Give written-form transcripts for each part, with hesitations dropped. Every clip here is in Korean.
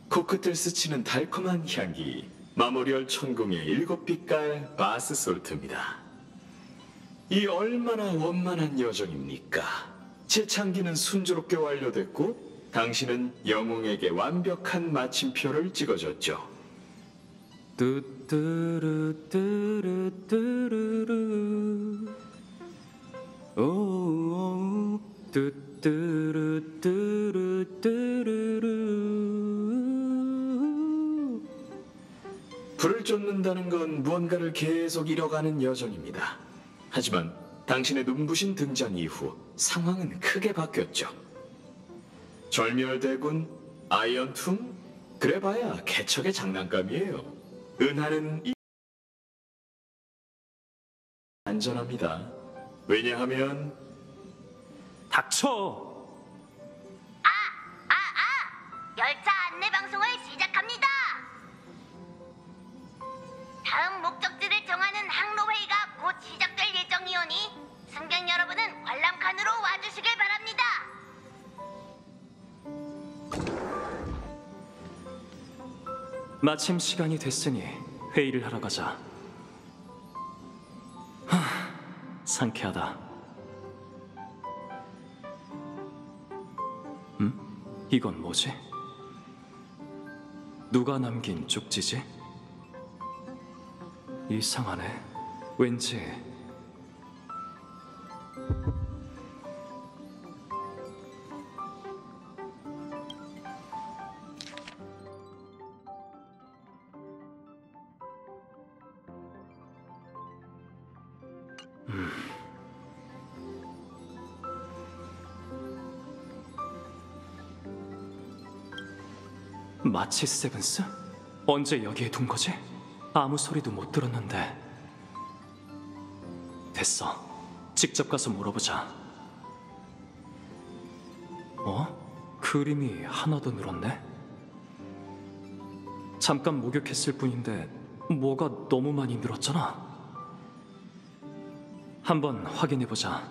코끝을 스치는 달콤한 향기, 마모리얼 천공의 7빛깔 바스 솔트입니다. 이 얼마나 원만한 여정입니까? 제 창기는 순조롭게 완료됐고 당신은 영웅에게 완벽한 마침표를 찍어줬죠. 뚜뚜루뚜루뚜루루 오오오 뚜뚜루뚜루뚜루루. 불을 쫓는다는 건 무언가를 계속 이뤄가는 여정입니다. 하지만 당신의 눈부신 등장 이후 상황은 크게 바뀌었죠. 절멸대군, 아이언툼, 그래봐야 개척의 장난감이에요. 은하는 안전합니다. 왜냐하면 닥쳐! 열차 안내 방송을 시작합니다. 다음 목적지를 정하는 항로회의가 곧 시작될 예정이오니 승객 여러분은 관람칸으로 와주시길 바랍니다. 마침 시간이 됐으니 회의를 하러 가자. 상쾌하다. 이건 뭐지? 누가 남긴 쪽지지? 이상하네. 왠지 마치 세븐스? 언제 여기에 둔 거지? 아무 소리도 못 들었는데. 됐어. 직접 가서 물어보자. 그림이 하나 더 늘었네? 잠깐 목욕했을 뿐인데 뭐가 너무 많이 늘었잖아. 한번 확인해보자.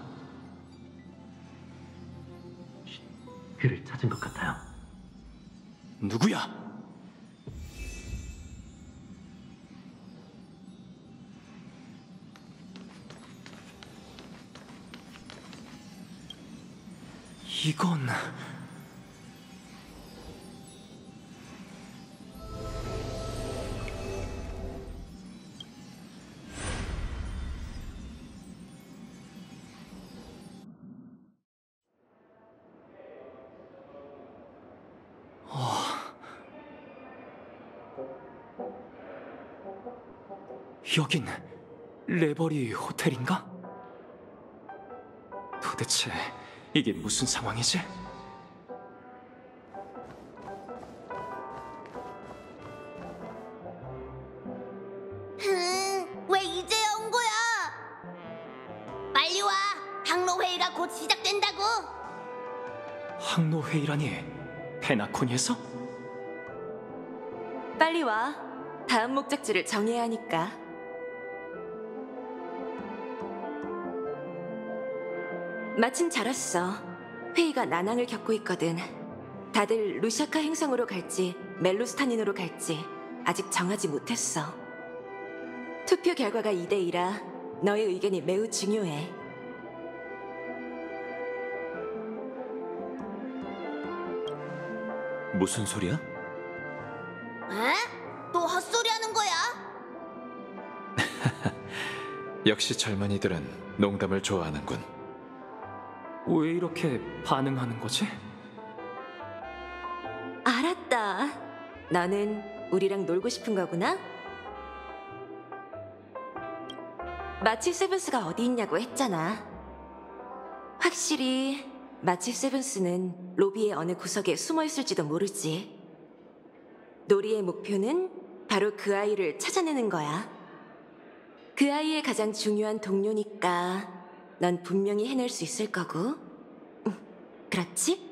그를 찾은 것 같아요. 누구야? 이건... 여긴 레버리 호텔인가? 도대체 이게 무슨 상황이지? 왜 이제야 온 거야? 빨리 와. 항로회의가 곧 시작된다고. 항로회의라니 페나코니에서? 빨리 와. 다음 목적지를 정해야 하니까. 마침 잘 왔어. 회의가 난항을 겪고 있거든. 다들 루샤카 행성으로 갈지 멜루스타닌으로 갈지 아직 정하지 못했어. 투표 결과가 2대2라 너의 의견이 매우 중요해. 무슨 소리야? 에? 또 헛소리 하는 거야? 역시 젊은이들은 농담을 좋아하는군. 왜 이렇게 반응하는 거지? 알았다. 너는 우리랑 놀고 싶은 거구나? 마치 세븐스가 어디 있냐고 했잖아. 확실히 마치 세븐스는 로비의 어느 구석에 숨어 있을지도 모르지. 놀이의 목표는 바로 그 아이를 찾아내는 거야. 그 아이의 가장 중요한 동료니까 넌 분명히 해낼 수 있을 거고. 그렇지?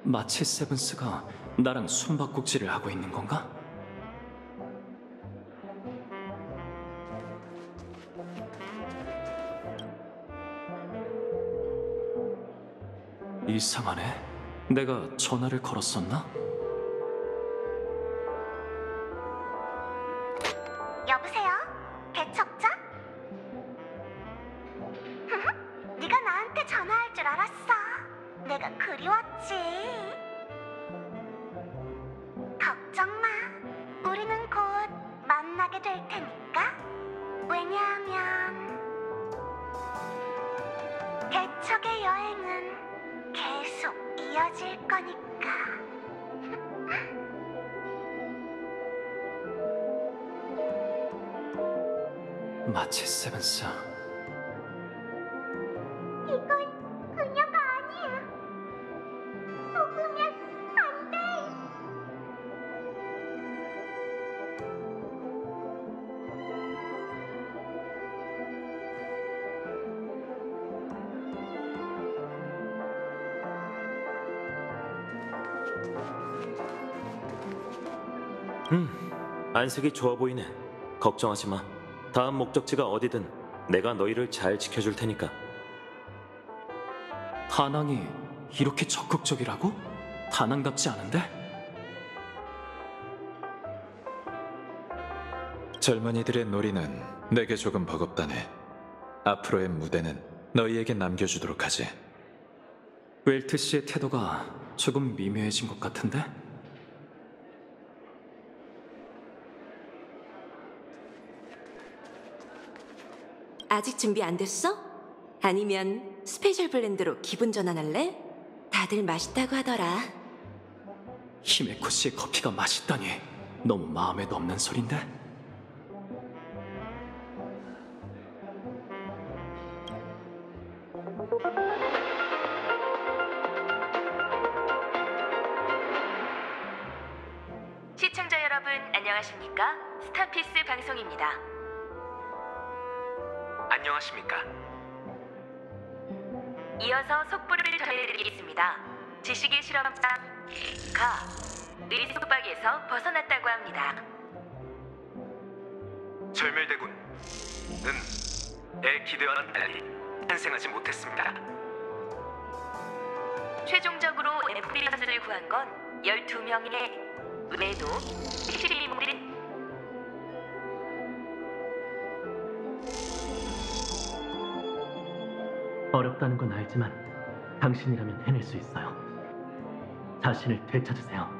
마치 세븐스가 나랑 숨바꼭질을 하고 있는 건가? 이상하네. 내가 전화를 걸었었나? 여보세요? 개척자? 네가 나한테 전화할 줄 알았어. 내가 그리웠지. 걱정 마. 우리는 곧 만나게 될 테니까. 왜냐하면 개척의 여행은 계속 이어질 거니까. 마치 세븐스. 이건 그녀가 아니야. 속으면 안 돼. 안색이 좋아 보이네. 걱정하지 마. 다음 목적지가 어디든 내가 너희를 잘 지켜줄 테니까. 다낭이 이렇게 적극적이라고? 다낭답지 않은데? 젊은이들의 놀이는 내게 조금 버겁다네. 앞으로의 무대는 너희에게 남겨주도록 하지. 웰트 씨의 태도가 조금 미묘해진 것 같은데? 아직 준비 안 됐어? 아니면 스페셜 블렌드로 기분 전환할래? 다들 맛있다고 하더라. 히메코 씨의 커피가 맛있다니 너무 마음에도 없는 소린데? 시청자 여러분 안녕하십니까? 스타피스 방송입니다. 안녕하십니까? 이어서 속보를 전해드리겠습니다. 지식의 실험장 가 의속박에서 벗어났다고 합니다. 절멸대군은 내 기대와는 달리 탄생하지 못했습니다. 최종적으로 엠프리어스를 구한 건 12명의 외도 시리모들은 어렵다는 건 알지만 당신이라면 해낼 수 있어요. 자신을 되찾으세요.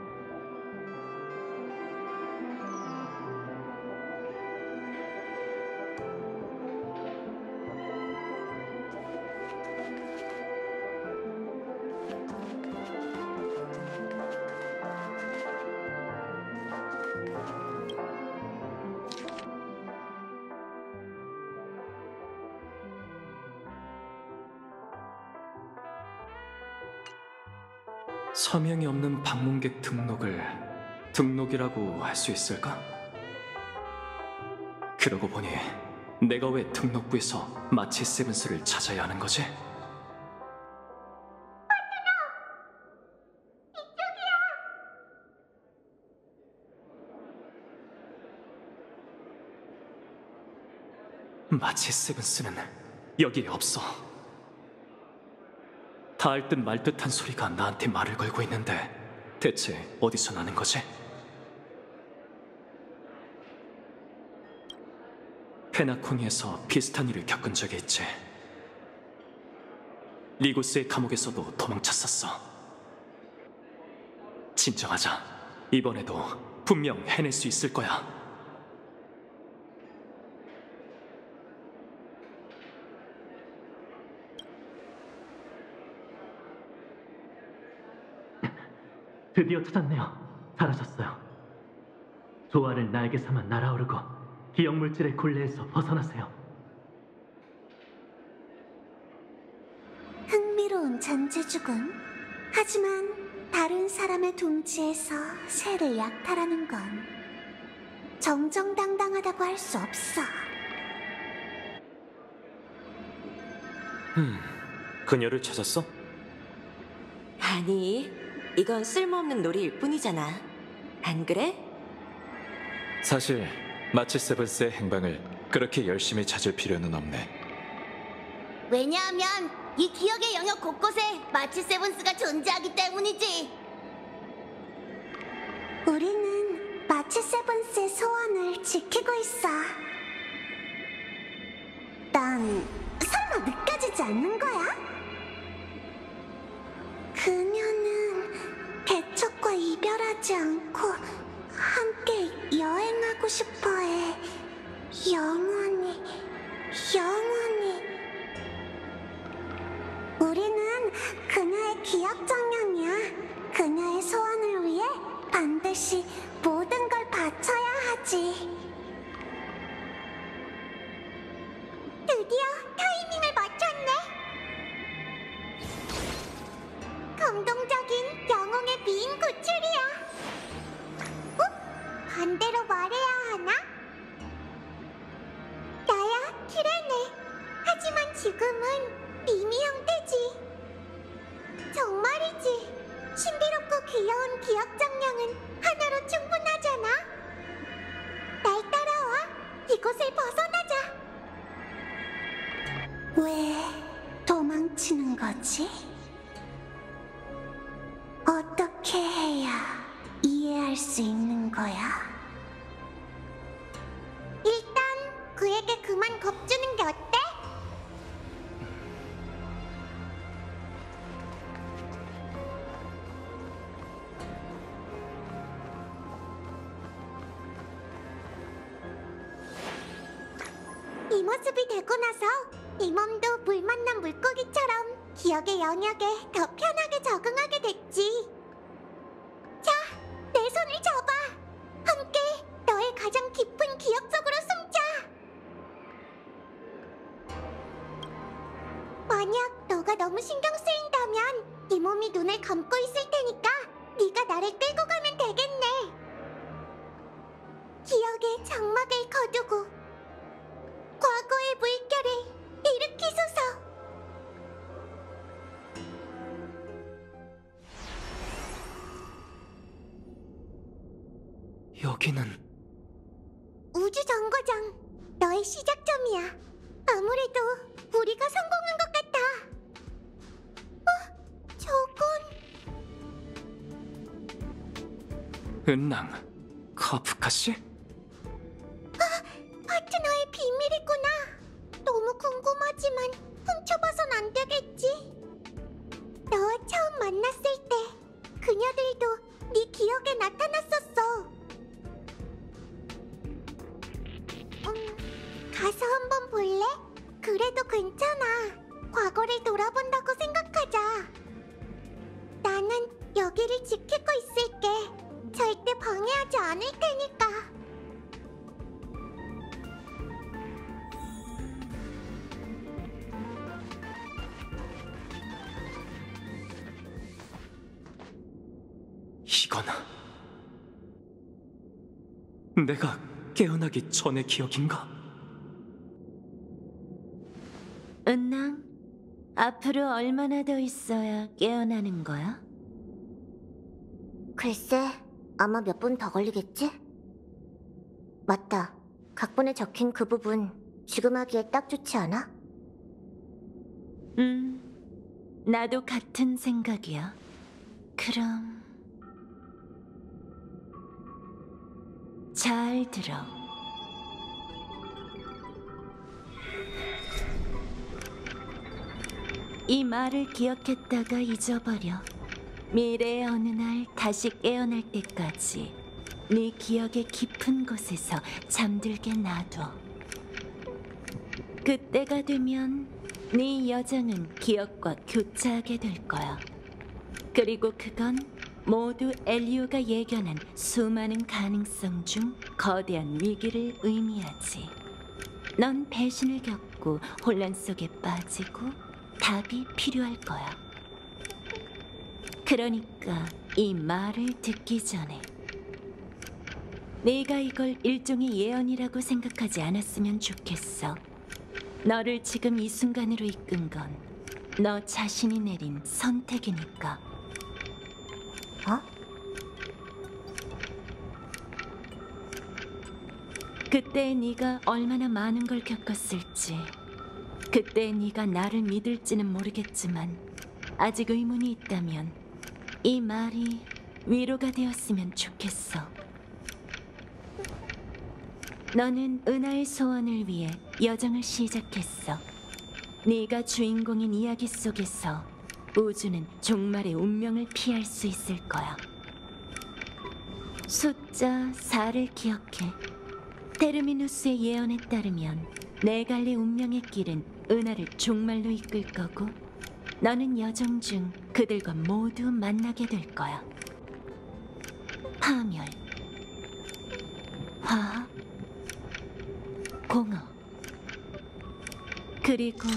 서명이 없는 방문객 등록을 등록이라고 할 수 있을까? 그러고 보니 내가 왜 등록부에서 마치 세븐스를 찾아야 하는 거지? 마치 세븐스는 여기에 없어. 닿을 듯 말 듯한 소리가 나한테 말을 걸고 있는데 대체 어디서 나는 거지? 페나코니에서 비슷한 일을 겪은 적이 있지. 리고스의 감옥에서도 도망쳤었어. 진정하자. 이번에도 분명 해낼 수 있을 거야. 드디어 찾았네요. 잘하셨어요. 조화를 날개 삼아 날아오르고 기억물질의 굴레에서 벗어나세요. 흥미로운 전제주군. 하지만 다른 사람의 둥지에서 새를 약탈하는 건 정정당당하다고 할 수 없어. 그녀를 찾았어? 아니, 이건 쓸모없는 놀이일 뿐이잖아. 안 그래? 사실 마치 세븐스의 행방을 그렇게 열심히 찾을 필요는 없네. 왜냐하면 이 기억의 영역 곳곳에 마치 세븐스가 존재하기 때문이지. 우리는 마치 세븐스의 소원을 지키고 있어. 난 설마 느껴지지 않는 거야? 그녀는 개척과 이별하지 않고 함께 여행하고 싶어해. 영원히, 영원히. 우리는 그녀의 기억 정령이야. 그녀의 소원을 위해 반드시 모든 걸 바쳐야 하지. 드디어 타이밍을 맞췄네. 감동적인 영웅의 미인 구출이야. 반대로 말해야 하나? 나야 키레네. 하지만 지금은 미미 형태지. 정말이지. 신비롭고 귀여운 기억 정령은 하나로 충분하잖아. 날 따라와. 이곳을 벗어나자. 왜 도망치는 거지? 어떻게 해야 이해할 수 있는 거야? 일단 그에게 그만 겁주는 게 어때? 이 모습이 되고 나서 이 몸도 물 만난 물고기처럼 기억의 영역에 더 편하게 적응하게 됐지. 자, 내 손을 잡아. 함께 너의 가장 깊은 기억 속으로 숨자. 만약 너가 너무 신경 쓰인다면 이 몸이 눈을 감고 있을 테니까 네가 나를 끌고 가면 되겠네. 기억의 장막을 거두고 과거의 물결을 일으키소서. 여기는 우주정거장, 너의 시작점이야. 아무래도 우리가 성공한 것 같아. 저건... 은랑 카프카 씨? 파트너의 비밀이구나. 너무 궁금하지만 훔쳐봐선 안 되겠지. 너와 처음 만났을 때 그녀들도 네 기억에 나타났었어. 가서 한번 볼래? 그래도 괜찮아. 과거를 돌아본다고 생각하자. 나는 여기를 지키고 있을게. 절대 방해하지 않을 테니까. 이건 내가 깨어나기 전의 기억인가? 은랑, 앞으로 얼마나 더 있어야 깨어나는 거야? 글쎄, 아마 몇 분 더 걸리겠지? 맞다. 각본에 적힌 그 부분 지금 하기에 딱 좋지 않아? 나도 같은 생각이야. 그럼 잘 들어. 이 말을 기억했다가 잊어버려. 미래의 어느 날 다시 깨어날 때까지 네 기억의 깊은 곳에서 잠들게 놔둬. 그때가 되면 네 여정은 기억과 교차하게 될 거야. 그리고 그건 모두 엘리오가 예견한 수많은 가능성 중 거대한 위기를 의미하지. 넌 배신을 겪고 혼란 속에 빠지고 답이 필요할 거야. 그러니까 이 말을 듣기 전에 네가 이걸 일종의 예언이라고 생각하지 않았으면 좋겠어. 너를 지금 이 순간으로 이끈 건 너 자신이 내린 선택이니까. 그때 네가 얼마나 많은 걸 겪었을지, 그때 네가 나를 믿을지는 모르겠지만 아직 의문이 있다면 이 말이 위로가 되었으면 좋겠어. 너는 은하의 소원을 위해 여정을 시작했어. 네가 주인공인 이야기 속에서 우주는 종말의 운명을 피할 수 있을 거야. 숫자 4를 기억해. 테르미누스의 예언에 따르면 네갈의 운명의 길은 은하를 종말로 이끌 거고, 너는 여정 중 그들과 모두 만나게 될 거야. 파멸, 화학, 공허, 그리고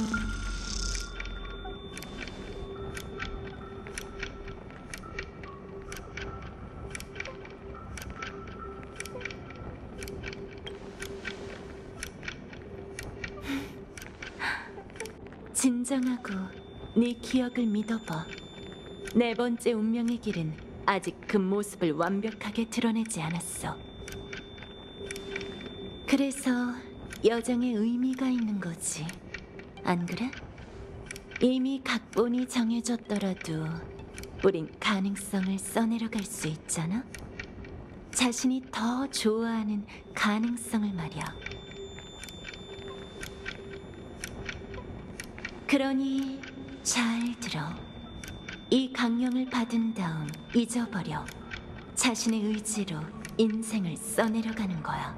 진정하고 네 기억을 믿어봐. 네 번째 운명의 길은 아직 그 모습을 완벽하게 드러내지 않았어. 그래서 여정에 의미가 있는 거지, 안 그래? 이미 각본이 정해졌더라도 우린 가능성을 써내려갈 수 있잖아? 자신이 더 좋아하는 가능성을 말이야. 그러니 잘 들어. 이 강령을 받은 다음 잊어버려. 자신의 의지로 인생을 써내려가는 거야.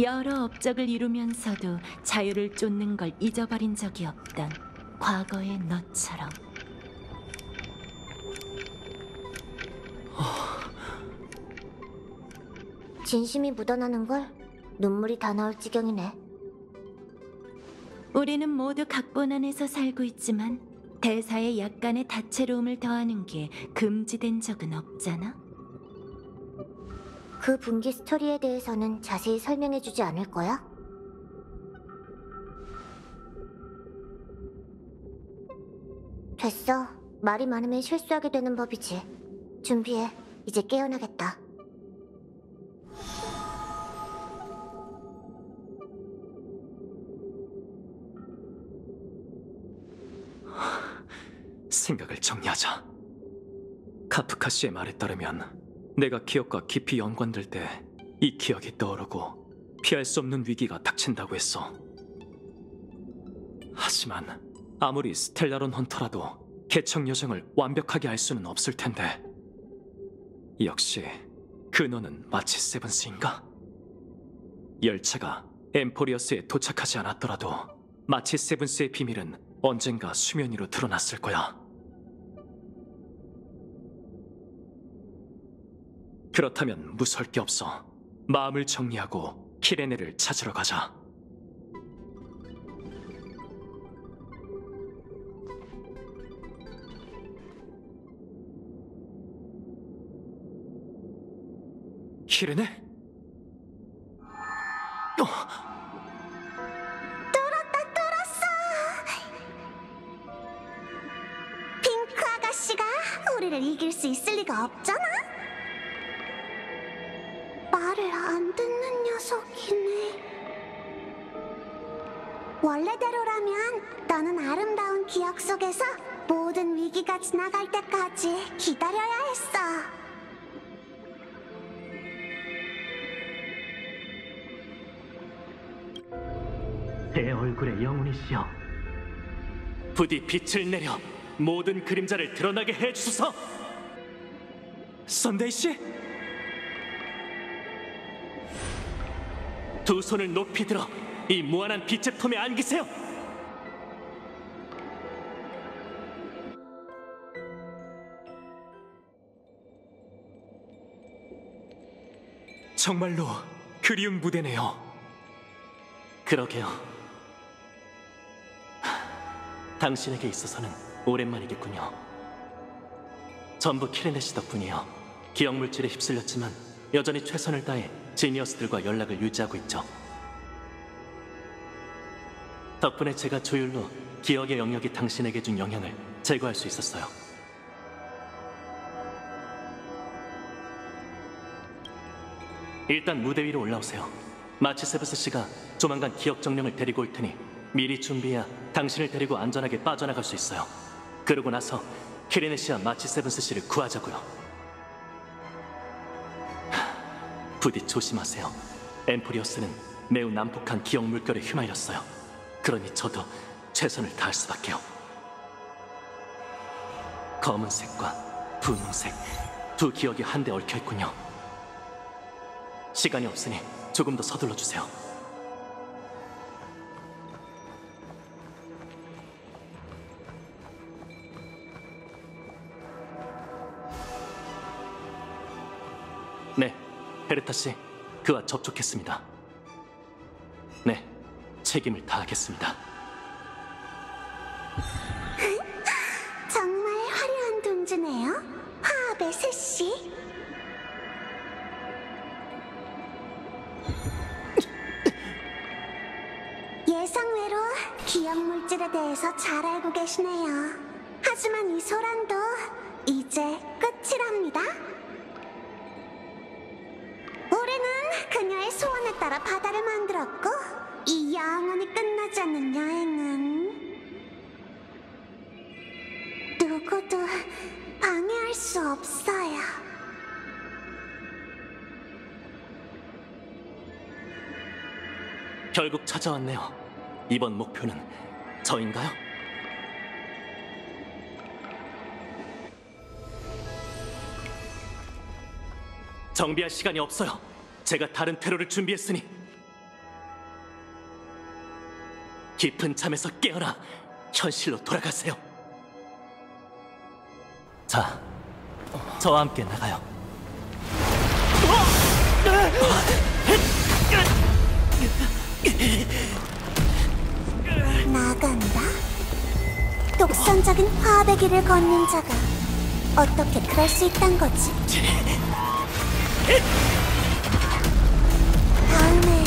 여러 업적을 이루면서도 자유를 쫓는 걸 잊어버린 적이 없던 과거의 너처럼. 진심이 묻어나는 걸 눈물이 다 나올 지경이네. 우리는 모두 각본 안에서 살고 있지만 대사에 약간의 다채로움을 더하는 게 금지된 적은 없잖아? 그 분기 스토리에 대해서는 자세히 설명해주지 않을 거야? 됐어. 말이 많으면 실수하게 되는 법이지. 준비해. 이제 깨어나겠다. 생각을 정리하자. 카프카 씨의 말에 따르면 내가 기억과 깊이 연관될 때 이 기억이 떠오르고 피할 수 없는 위기가 닥친다고 했어. 하지만 아무리 스텔라론 헌터라도 개척 여정을 완벽하게 알 수는 없을 텐데, 역시 근원은 마치 세븐스인가? 열차가 엠포리어스에 도착하지 않았더라도 마치 세븐스의 비밀은 언젠가 수면 위로 드러났을 거야. 그렇다면 무서울 게 없어. 마음을 정리하고 키레네를 찾으러 가자. 키레네? 뚫었어! 핑크 아가씨가 우리를 이길 수 있을 리가 없잖아? 말을 안 듣는 녀석이네. 원래대로라면 너는 아름다운 기억 속에서 모든 위기가 지나갈 때까지 기다려야 했어. 제 얼굴에 영혼이시여, 부디 빛을 내려 모든 그림자를 드러나게 해주소서. 선데이 씨, 두 손을 높이 들어 이 무한한 빛의 품에 안기세요. 정말로 그리운 무대네요. 그러게요. 당신에게 있어서는 오랜만이겠군요. 전부 키레네 씨 덕분이에요. 기억 물질에 휩쓸렸지만 여전히 최선을 다해 지니어스들과 연락을 유지하고 있죠. 덕분에 제가 조율로 기억의 영역이 당신에게 준 영향을 제거할 수 있었어요. 일단 무대 위로 올라오세요. 마치세브스 씨가 조만간 기억 정령을 데리고 올 테니 미리 준비해야 당신을 데리고 안전하게 빠져나갈 수 있어요. 그러고 나서 키리네 씨와 마치세브스 씨를 구하자고요. 부디 조심하세요. 엠포리어스는 매우 난폭한 기억 물결에 휘말렸어요. 그러니 저도 최선을 다할 수밖에요. 검은색과 분홍색 두 기억이 한데 얽혀있군요. 시간이 없으니 조금 더 서둘러 주세요. 네, 헤르타 씨, 그와 접촉했습니다. 네, 책임을 다하겠습니다. 정말 화려한 동주네요. 화합의 셋이. 예상외로 기억 물질에 대해서 잘 알고 계시네요. 하지만 이 소란도 이제 끝이랍니다. 올해는 그녀의 소원에 따라 바다를 만들었고, 이 영원히 끝나지 않는 여행은 누구도 방해할 수 없어요. 결국 찾아왔네요. 이번 목표는 저인가요? 정비할 시간이 없어요. 제가 다른 테러를 준비했으니. 깊은 잠에서 깨어나 현실로 돌아가세요. 자, 저와 함께 나가요. 나간다? 독선적인 화합의 길을 걷는 자가 어떻게 그럴 수 있단 거지? 다음엔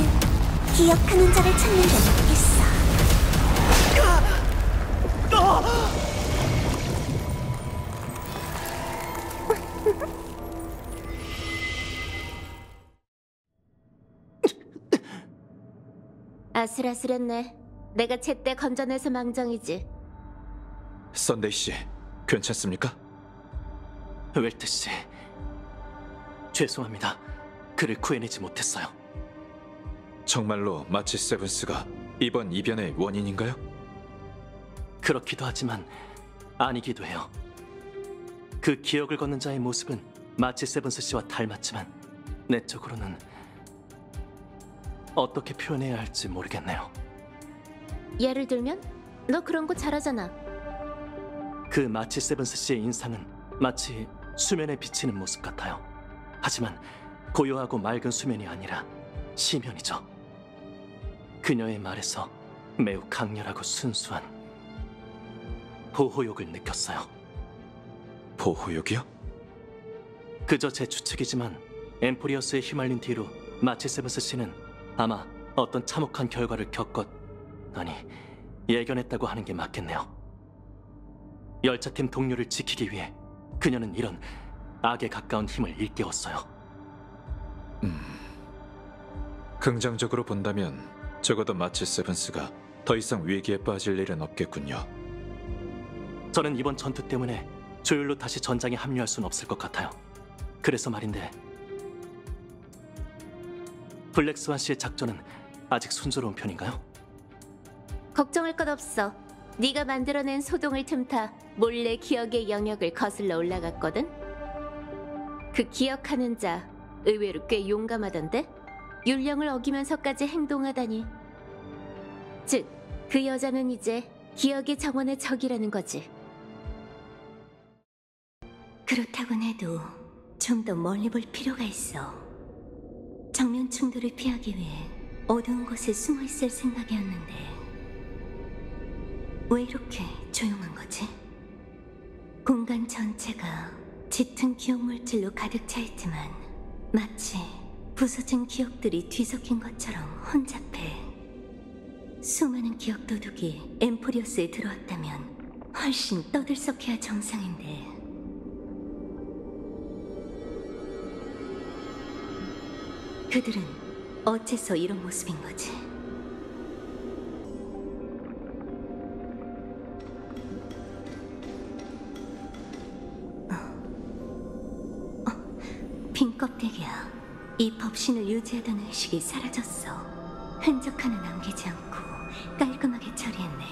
기억하는 자를 찾는 게 낫겠어. 아슬아슬했네. 내가 제때 건져내서 망정이지. 썬데이 씨, 괜찮습니까? 웰트 씨, 죄송합니다. 그를 구해내지 못했어요. 정말로 마치 세븐스가 이번 이변의 원인인가요? 그렇기도 하지만 아니기도 해요. 그 기억을 걷는 자의 모습은 마치 세븐스 씨와 닮았지만 내적으로는 어떻게 표현해야 할지 모르겠네요. 예를 들면? 너 그런 거 잘하잖아. 그 마치 세븐스 씨의 인상은 마치 수면에 비치는 모습 같아요. 하지만 고요하고 맑은 수면이 아니라 시면이죠. 그녀의 말에서 매우 강렬하고 순수한 보호욕을 느꼈어요. 보호욕이요? 그저 제 추측이지만 엠포리어스에 휘말린 뒤로 마치 세븐스 씨는 아마 어떤 참혹한 결과를 예견했다고 하는 게 맞겠네요. 열차팀 동료를 지키기 위해 그녀는 이런 악에 가까운 힘을 일깨웠어요. 긍정적으로 본다면 적어도 마치 세븐스가 더 이상 위기에 빠질 일은 없겠군요. 저는 이번 전투 때문에 조율로 다시 전장에 합류할 수는 없을 것 같아요. 그래서 말인데 블랙스완 씨의 작전은 아직 순조로운 편인가요? 걱정할 것 없어. 네가 만들어낸 소동을 틈타 몰래 기억의 영역을 거슬러 올라갔거든. 그 기억하는 자 의외로 꽤 용감하던데? 율령을 어기면서까지 행동하다니. 즉, 그 여자는 이제 기억의 정원의 적이라는 거지. 그렇다곤 해도 좀 더 멀리 볼 필요가 있어. 정면 충돌을 피하기 위해 어두운 곳에 숨어 있을 생각이었는데 왜 이렇게 조용한 거지? 공간 전체가 짙은 기억 물질로 가득 차 있지만 마치 부서진 기억들이 뒤섞인 것처럼 혼잡해. 수많은 기억 도둑이 엠포리어스에 들어왔다면 훨씬 떠들썩해야 정상인데. 그들은 어째서 이런 모습인 거지? 빈 껍데기야. 이 법신을 유지하던 의식이 사라졌어. 흔적 하나 남기지 않고 깔끔하게 처리했네.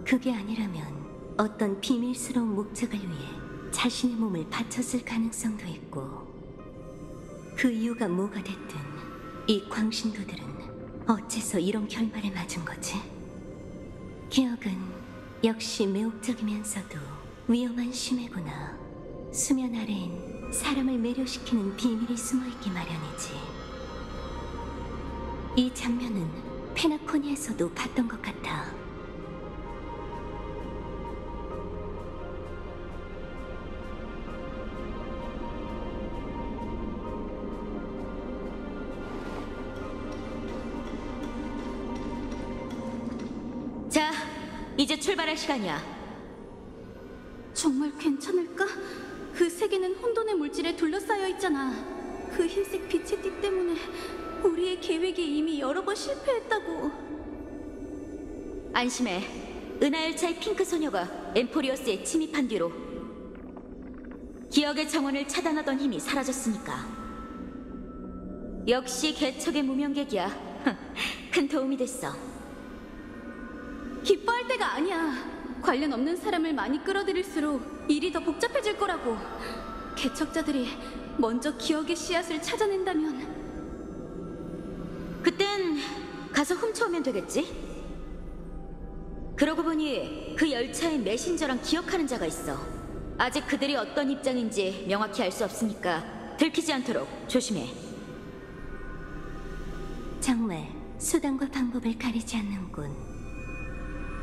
그게 아니라면 어떤 비밀스러운 목적을 위해 자신의 몸을 바쳤을 가능성도 있고, 그 이유가 뭐가 됐든 이 광신도들은 어째서 이런 결말을 맞은 거지? 기억은 역시 매혹적이면서도 위험한 심해구나. 수면 아래엔 사람을 매료시키는 비밀이 숨어있기 마련이지. 이 장면은 페나코니에서도 봤던 것 같아. 자, 이제 출발할 시간이야. 정말 괜찮을까? 그 세계는 혼돈의 물질에 둘러싸여 있잖아. 그 흰색 빛의 띠 때문에 우리의 계획이 이미 여러 번 실패했다고. 안심해. 은하열차의 핑크 소녀가 엠포리어스에 침입한 뒤로 기억의 정원을 차단하던 힘이 사라졌으니까. 역시 개척의 무명객이야. 큰 도움이 됐어. 기뻐할 때가 아니야. 관련 없는 사람을 많이 끌어들일수록 일이 더 복잡해질 거라고. 개척자들이 먼저 기억의 씨앗을 찾아낸다면 그땐 가서 훔쳐오면 되겠지? 그러고 보니 그 열차의 메신저랑 기억하는 자가 있어. 아직 그들이 어떤 입장인지 명확히 알 수 없으니까 들키지 않도록 조심해. 정말 수단과 방법을 가리지 않는군.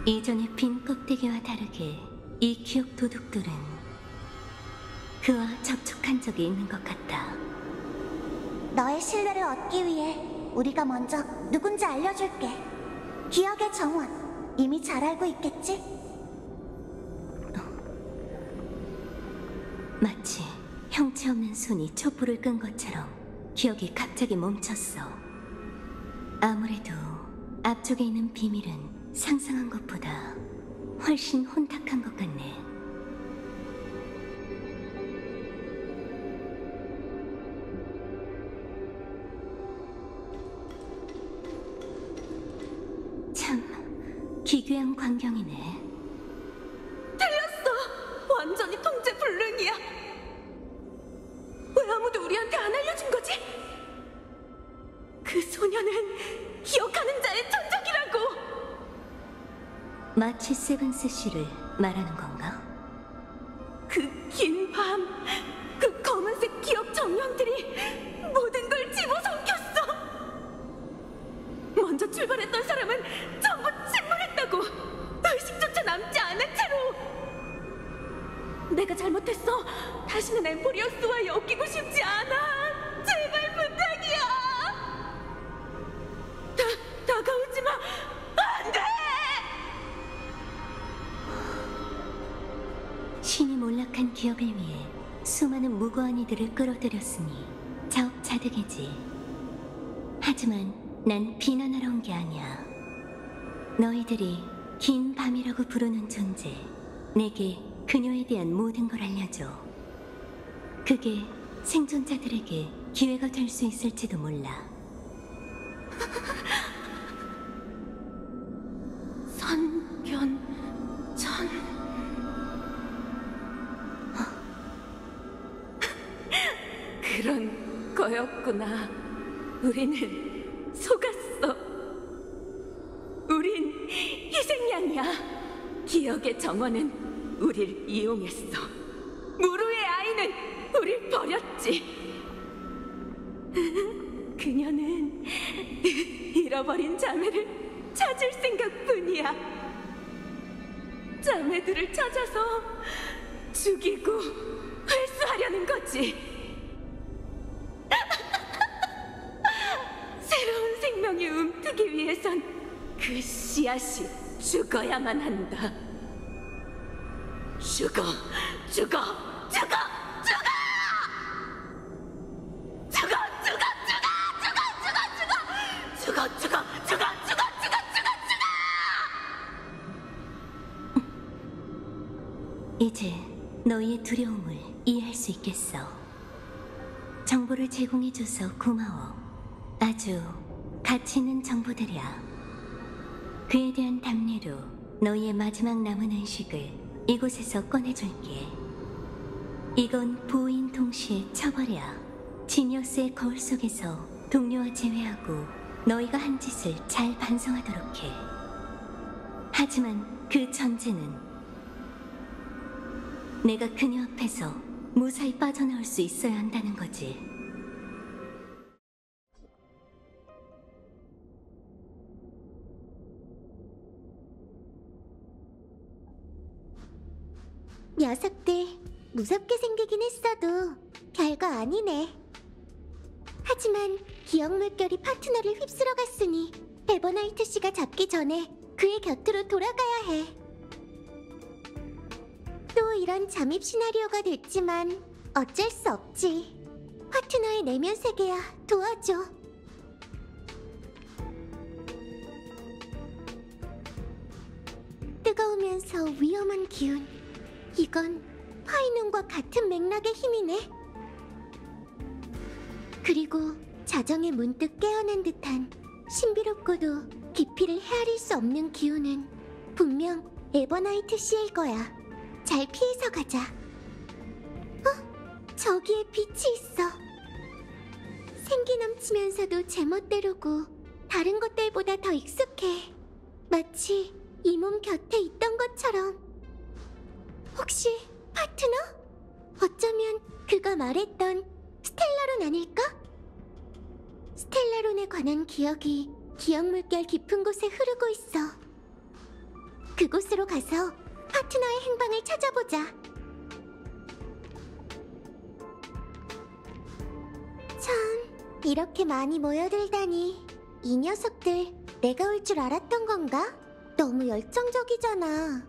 이전의 빈 껍데기와 다르게 이 기억 도둑들은 그와 접촉한 적이 있는 것 같아. 너의 신뢰를 얻기 위해 우리가 먼저 누군지 알려줄게. 기억의 정원, 이미 잘 알고 있겠지? 마치 형체 없는 손이 촛불을 끈 것처럼 기억이 갑자기 멈췄어. 아무래도 앞쪽에 있는 비밀은 상상한 것보다 훨씬 혼탁한 것 같네. 참 기괴한 광경이네. 틀렸어! 완전히 통제 불능이야. 왜 아무도 우리한테 안 알려준 거지? 그 소녀는 기억하는 자의 천적이라고! 마치 세븐스 씨를 말하는 건가? 그 긴 밤, 그 검은색 기억 정령들이 모든 걸 집어삼켰어. 먼저 출발했던 사람은 전부 침몰했다고. 의식조차 남지 않은 채로. 내가 잘못했어. 다시는 엠포리어스와 엮이고 싶지 않아. 제발 부탁이야. 다가오지 마. 안 돼. 신이 몰락한 기억을 위해 수많은 무고한 이들을 끌어들였으니 자업자득이지. 하지만 난 비난하러 온 게 아니야. 너희들이 긴 밤이라고 부르는 존재, 내게 그녀에 대한 모든 걸 알려줘. 그게 생존자들에게 기회가 될 수 있을지도 몰라. 선변천. 그런 거였구나. 우리는 속았어. 우린 희생양이야. 기억의 정원은 우릴 이용했어. 무루의 아이는 우릴 버렸지. 그녀는 잃어버린 자매를 찾을 생각뿐이야. 자매들을 찾아서 죽이고 회수하려는 거지. 새로운 생명이 움트기 위해선 그 씨앗이 죽어야만 한다. 죽어, 죽어, 죽어, 죽어! 이제 너희의 두려움을 이해할 수 있겠어. 정보를 제공해줘서 고마워. 아주 가치 있는 정보들이야. 그에 대한 답례로 너희의 마지막 남은 의식을 이곳에서 꺼내줄게. 이건 보호인 동시에 처벌이야. 지니어스의 거울 속에서 동료와 제외하고 너희가 한 짓을 잘 반성하도록 해. 하지만 그 전제는 내가 그녀 앞에서 무사히 빠져나올 수 있어야 한다는 거지. 녀석들 무섭게 생기긴 했어도 별거 아니네. 하지만 기억 물결이 파트너를 휩쓸어 갔으니 에버나이트 씨가 잡기 전에 그의 곁으로 돌아가야 해. 또 이런 잠입 시나리오가 됐지만 어쩔 수 없지. 파트너의 내면 세계야, 도와줘. 뜨거우면서 위험한 기운. 이건 파이눈과 같은 맥락의 힘이네. 그리고 자정에 문득 깨어난 듯한 신비롭고도 깊이를 헤아릴 수 없는 기운은 분명 에버나이트 씨일 거야. 잘 피해서 가자. 저기에 빛이 있어. 생기 넘치면서도 제멋대로고 다른 것들보다 더 익숙해. 마치 이 몸 곁에 있던 것처럼. 혹시 파트너? 어쩌면 그가 말했던 스텔라론 아닐까? 스텔라론에 관한 기억이 기억 물결 깊은 곳에 흐르고 있어. 그곳으로 가서 파트너의 행방을 찾아보자. 참, 이렇게 많이 모여들다니. 이 녀석들 내가 올 줄 알았던 건가? 너무 열정적이잖아.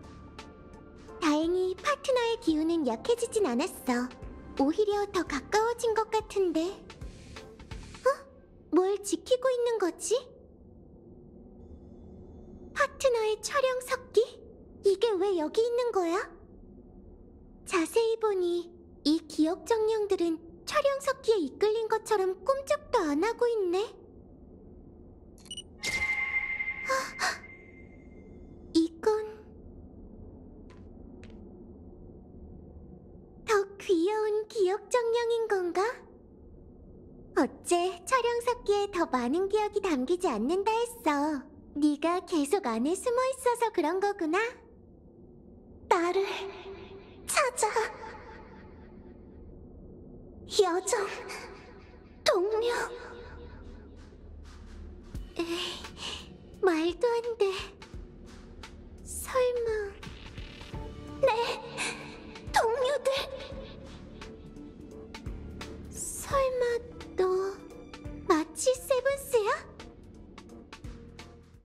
다행히 파트너의 기운은 약해지진 않았어. 오히려 더 가까워진 것 같은데. 뭘 지키고 있는 거지? 파트너의 촬영 석기? 이게 왜 여기 있는 거야? 자세히 보니 이 기억 정령들은 촬영 석기에 이끌린 것처럼 꼼짝도 안 하고 있네. 이건 더 귀여운 기억 정령인 건가? 어째 촬영 석기에 더 많은 기억이 담기지 않는다 했어. 네가 계속 안에 숨어 있어서 그런 거구나. 나를 찾아. 여정, 동료. 에이, 말도 안 돼. 설마...